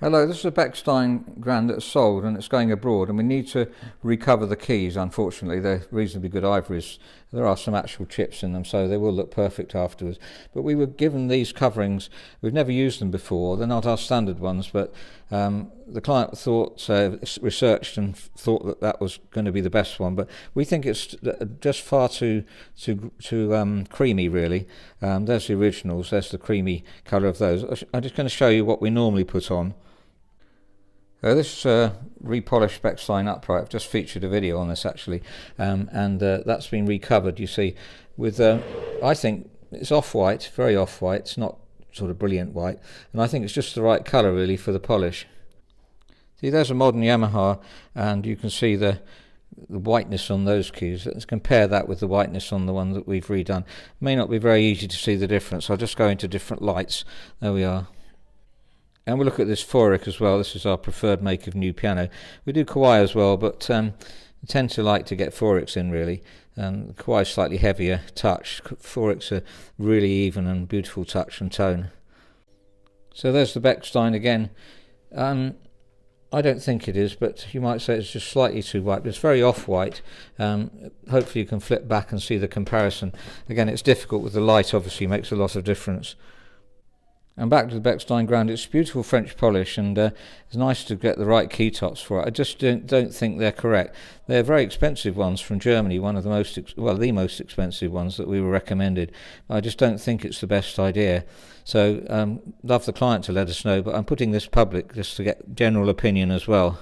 Hello, this is a Bechstein grand that's sold and it's going abroad, and we need to recover the keys. Unfortunately, they're reasonably good ivories. There are some actual chips in them, so they will look perfect afterwards. But we were given these coverings. We've never used them before. They're not our standard ones, but the client thought, researched and thought that that was going to be the best one. But we think it's just far too creamy, really. There's the originals. There's the creamy colour of those. I'm just going to show you what we normally put on. This repolished Bechstein upright. I've just featured a video on this actually, and that's been recovered, you see, with I think it's off-white, very off-white. It's not sort of brilliant white, and I think it's just the right colour really for the polish. See, there's a modern Yamaha, and you can see the whiteness on those keys. Let's compare that with the whiteness on the one that we've redone. It may not be very easy to see the difference. I'll just go into different lights. There we are. And we'll look at this Foric as well. This is our preferred make of new piano. We do Kawai as well, but we tend to like to get Forics in really. Kawai is slightly heavier touch. Forics are really even and beautiful touch and tone. So there's the Bechstein again. I don't think it is, but you might say it's just slightly too white, but it's very off-white. Hopefully you can flip back and see the comparison. Again, it's difficult with the light, obviously, makes a lot of difference. And back to the Bechstein grand, it's beautiful French polish, and it's nice to get the right keytops for it. I just don't think they're correct. They're very expensive ones from Germany, one of the most, the most expensive ones that we were recommended. I just don't think it's the best idea. So love the client to let us know, but I'm putting this public just to get general opinion as well.